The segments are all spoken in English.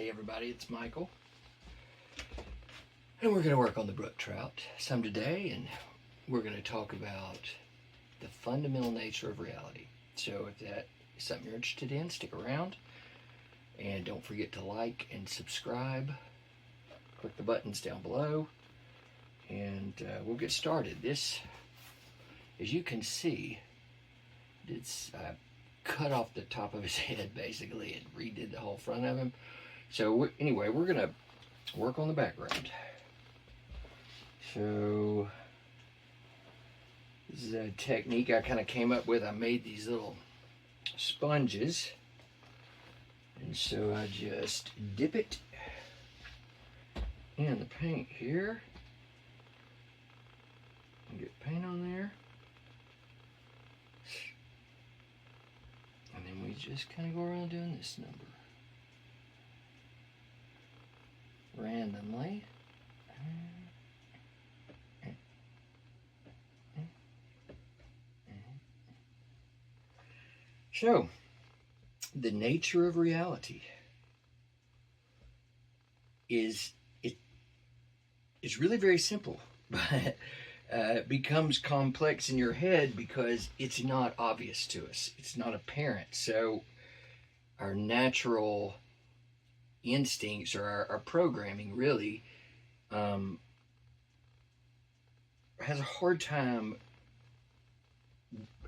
Hey everybody, it's Michael. And we're going to work on the brook trout some today, and we're going to talk about the fundamental nature of reality. So if that is something you're interested in, stick around. And don't forget to like and subscribe. Click the buttons down below. And we'll get started. This, as you can see, it's cut off the top of his head basically and redid the whole front of him. So anyway, we're going to work on the background. So this is a technique I kind of came up with. I made these little sponges. And so I just dip it in the paint here. And get paint on there. And then we just kind of go around doing this number. Randomly. So, the nature of reality is it's really very simple, but it becomes complex in your head because it's not obvious to us. It's not apparent. So, our natural instincts or our programming really has a hard time,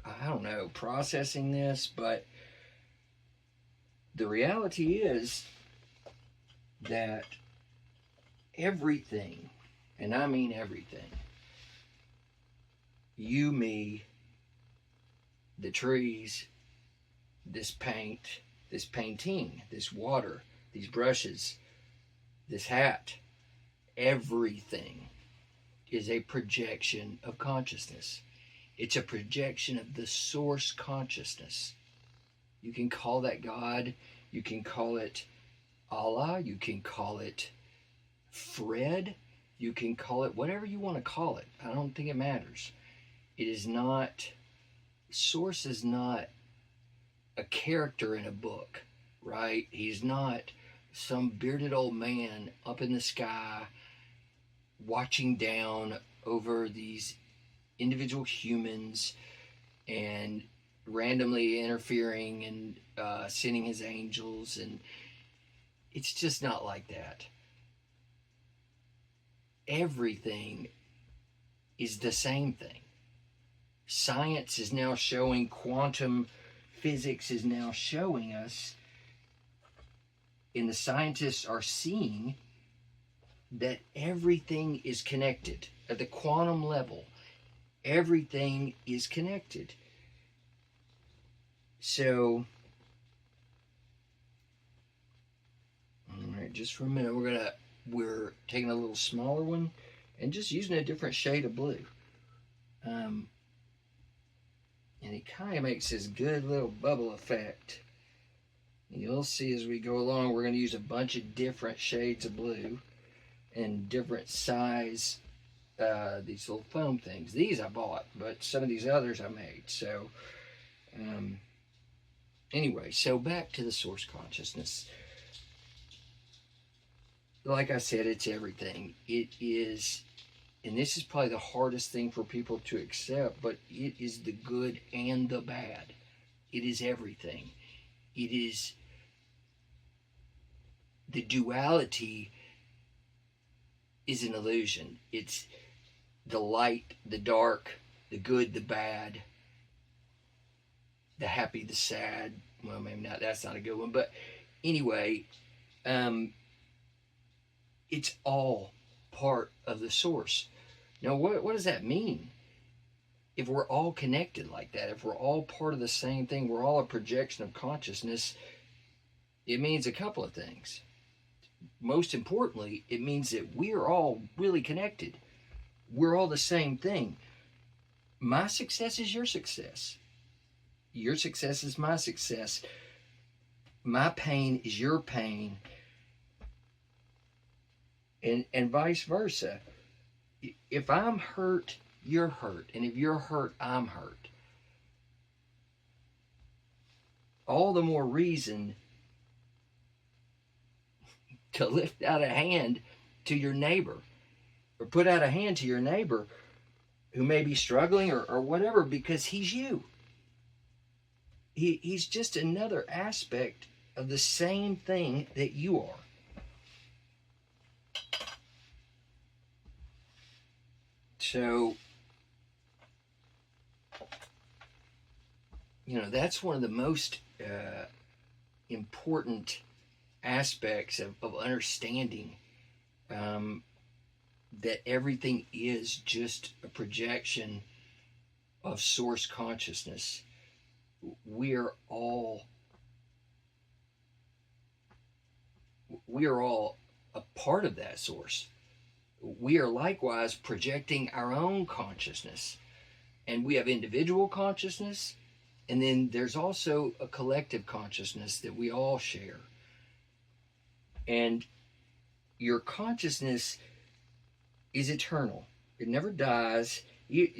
I don't know, processing this, but the reality is that everything, and I mean everything, you, me, the trees, this paint, this painting, this water, these brushes, this hat, everything is a projection of consciousness. It's a projection of the source consciousness. You can call that God, you can call it Allah, you can call it Fred, you can call it whatever you want to call it. I don't think it matters. It is not, source is not a character in a book, right? He's not some bearded old man up in the sky watching down over these individual humans and randomly interfering and sending his angels, and it's just not like that. Everything is the same thing. Science is now showing, quantum physics is now showing us, and the scientists are seeing that everything is connected at the quantum level. Everything is connected. So, all right, just for a minute, we're taking a little smaller one and just using a different shade of blue. And it kind of makes this good little bubble effect. And you'll see as we go along, we're going to use a bunch of different shades of blue and different size, these little foam things. These I bought, but some of these others I made. So, anyway, so back to the source consciousness. Like I said, it's everything. It is, and this is probably the hardest thing for people to accept, but it is the good and the bad. It is everything. It is the duality is an illusion. It's the light, the dark, the good, the bad, the happy, the sad. Well, maybe not, that's not a good one, but anyway, it's all part of the source. Now, what does that mean? If we're all connected like that, if we're all part of the same thing, we're all a projection of consciousness, it means a couple of things. Most importantly, it means that we're all really connected. We're all the same thing. My success is your success. Your success is my success. My pain is your pain. And vice versa. If I'm hurt, you're hurt. And if you're hurt, I'm hurt. All the more reason to lift out a hand to your neighbor, or put out a hand to your neighbor who may be struggling, or whatever, because he's you. He's just another aspect of the same thing that you are. So, that's one of the most important aspects of understanding that everything is just a projection of source consciousness. We are all a part of that source. We are likewise projecting our own consciousness, and we have individual consciousness, and then there's also a collective consciousness that we all share. And your consciousness is eternal. It never dies. If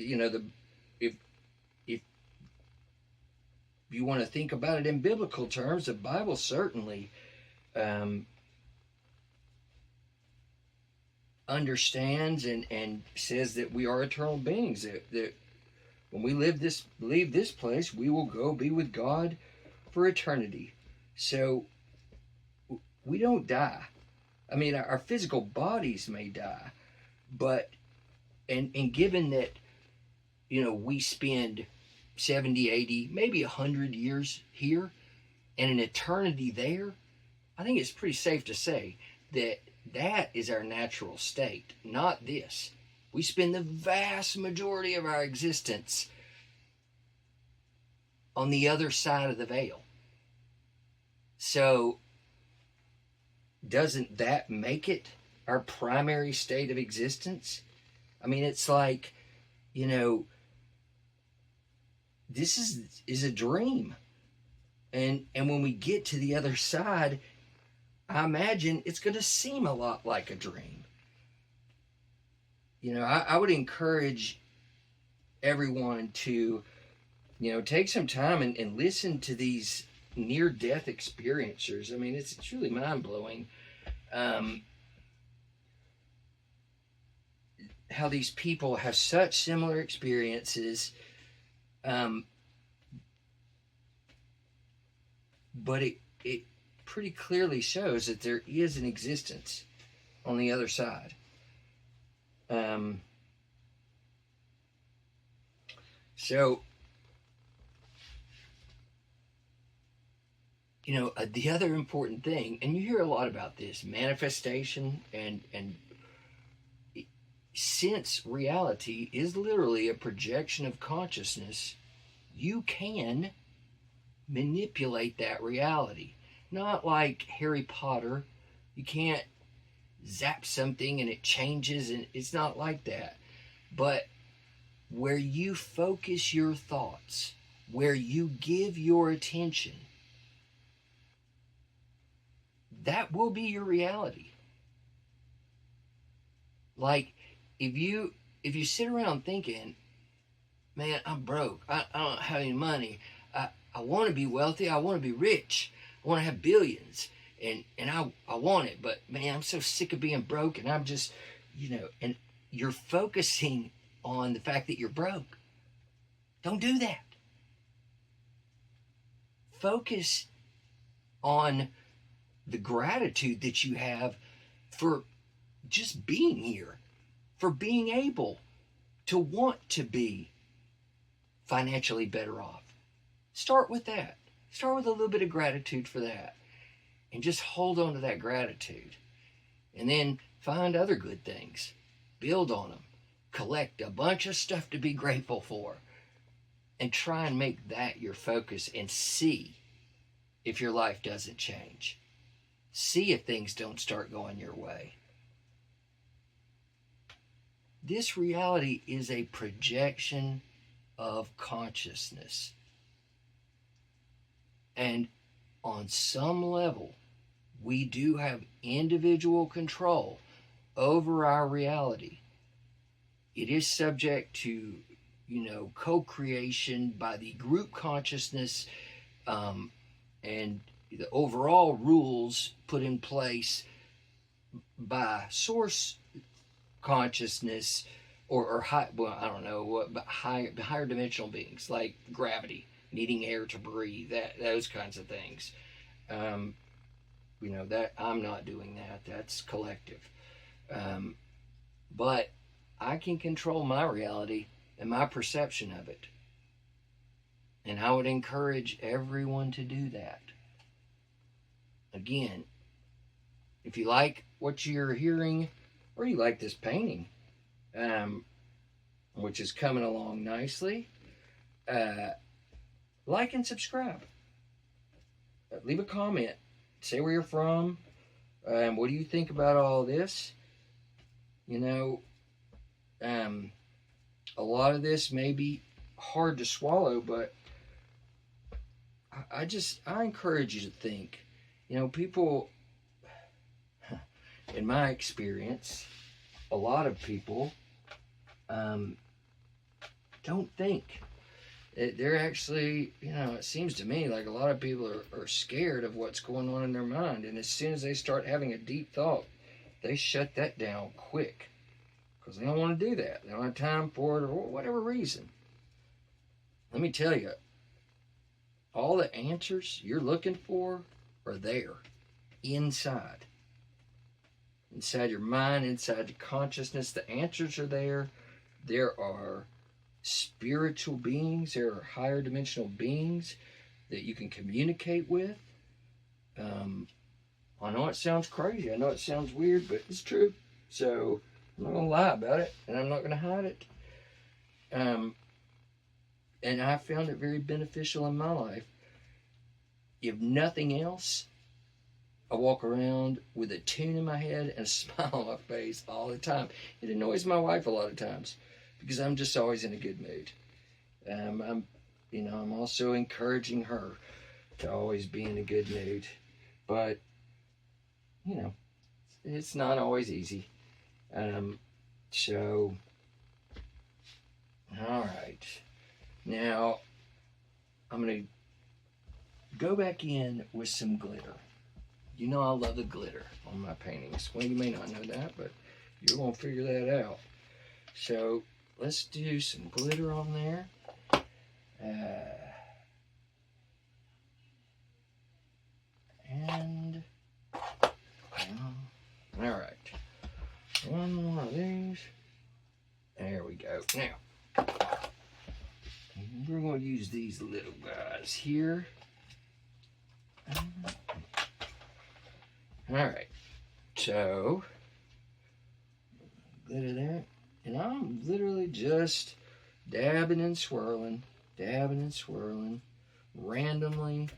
you want to think about it in biblical terms, the Bible certainly understands and says that we are eternal beings. That when we leave this place, we will go be with God for eternity. So we don't die. I mean, our physical bodies may die, but and given that we spend 70, 80, maybe 100 years here and an eternity there, I think it's pretty safe to say that is our natural state, not this. We spend the vast majority of our existence on the other side of the veil. So doesn't that make it our primary state of existence? I mean, it's like, this is a dream. And when we get to the other side, I imagine it's going to seem a lot like a dream. I would encourage everyone to, take some time and listen to these near-death experiencers. I mean, it's truly mind-blowing how these people have such similar experiences, but it pretty clearly shows that there is an existence on the other side. So, the other important thing, and you hear a lot about this, manifestation, and since reality is literally a projection of consciousness, you can manipulate that reality. Not like Harry Potter. You can't zap something and it changes, and it's not like that. But where you focus your thoughts, where you give your attention, that will be your reality. Like, if you sit around thinking, man, I'm broke, I don't have any money, I want to be wealthy, I want to be rich, I want to have billions, and I want it, but man, I'm so sick of being broke, and I'm just, and you're focusing on the fact that you're broke. Don't do that. Focus on the gratitude that you have for just being here, for being able to want to be financially better off. Start with that. Start with a little bit of gratitude for that, and just hold on to that gratitude. And then find other good things. Build on them. Collect a bunch of stuff to be grateful for. And try and make that your focus, and see if your life doesn't change. See if things don't start going your way. This reality is a projection of consciousness. And on some level, we do have individual control over our reality. It is subject to, co-creation by the group consciousness, and the overall rules put in place by source consciousness or high, well, I don't know what, but higher dimensional beings like gravity, needing air to breathe, those kinds of things. That I'm not doing that. That's collective. But I can control my reality and my perception of it. And I would encourage everyone to do that. Again, if you like what you're hearing, or you like this painting, which is coming along nicely, like and subscribe. Leave a comment. Say where you're from. What do you think about all this? A lot of this may be hard to swallow, but I encourage you to think. People, in my experience, a lot of people don't think. They're actually, it seems to me like a lot of people are scared of what's going on in their mind. And as soon as they start having a deep thought, they shut that down quick. Because they don't want to do that. They don't have time for it or whatever reason. Let me tell you, all the answers you're looking for are there, inside. Inside your mind, inside your consciousness, the answers are there. There are spiritual beings, there are higher dimensional beings that you can communicate with. I know it sounds crazy, I know it sounds weird, but it's true. So I'm not going to lie about it, and I'm not going to hide it. And I found it very beneficial in my life. If nothing else, I walk around with a tune in my head and a smile on my face all the time. It annoys my wife a lot of times because I'm just always in a good mood. I'm also encouraging her to always be in a good mood. But, it's not always easy. So, all right. Now, I'm going to go back in with some glitter. I love the glitter on my paintings. Well, you may not know that, but you're going to figure that out. So, let's do some glitter on there. All right. One more of these. There we go. Now, we're going to use these little guys here. All right. So, glitter there. And I'm literally just dabbing and swirling, randomly.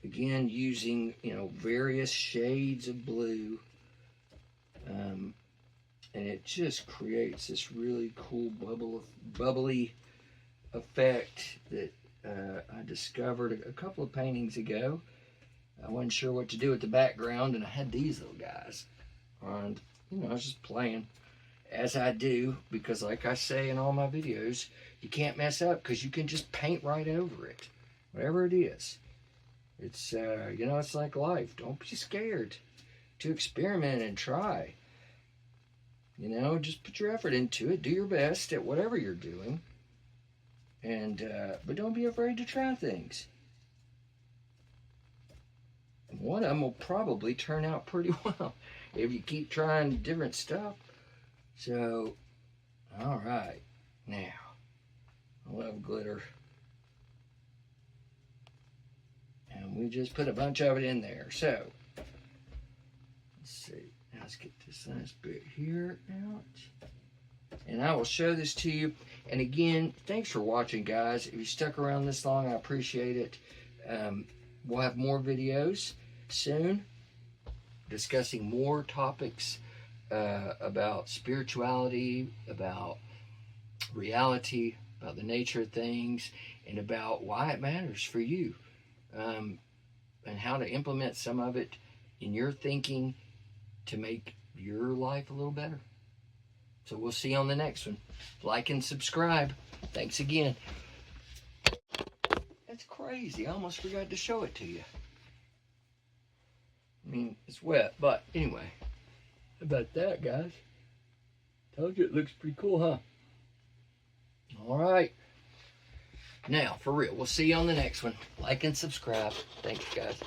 Again, using, various shades of blue. And it just creates this really cool bubbly effect that I discovered a couple of paintings ago. I wasn't sure what to do with the background, and I had these little guys. And, I was just playing as I do, because like I say in all my videos, you can't mess up because you can just paint right over it, whatever it is. It's, it's like life. Don't be scared to experiment and try. Just put your effort into it. Do your best at whatever you're doing. And, but don't be afraid to try things. One of them will probably turn out pretty well if you keep trying different stuff. So, all right. Now, I love glitter. And we just put a bunch of it in there. So, let's see. Now let's get this last bit here out. And I will show this to you. And again, thanks for watching, guys. If you stuck around this long, I appreciate it. We'll have more videos soon discussing more topics about spirituality, about reality, about the nature of things, and about why it matters for you, and how to implement some of it in your thinking to make your life a little better. So we'll see you on the next one. Like and subscribe. Thanks again. That's crazy. crazy. I almost forgot to show it to you. I mean, it's wet, but anyway. How about that, guys? Told you it looks pretty cool, huh? All right. Now, for real, we'll see you on the next one. Like and subscribe. Thanks, guys.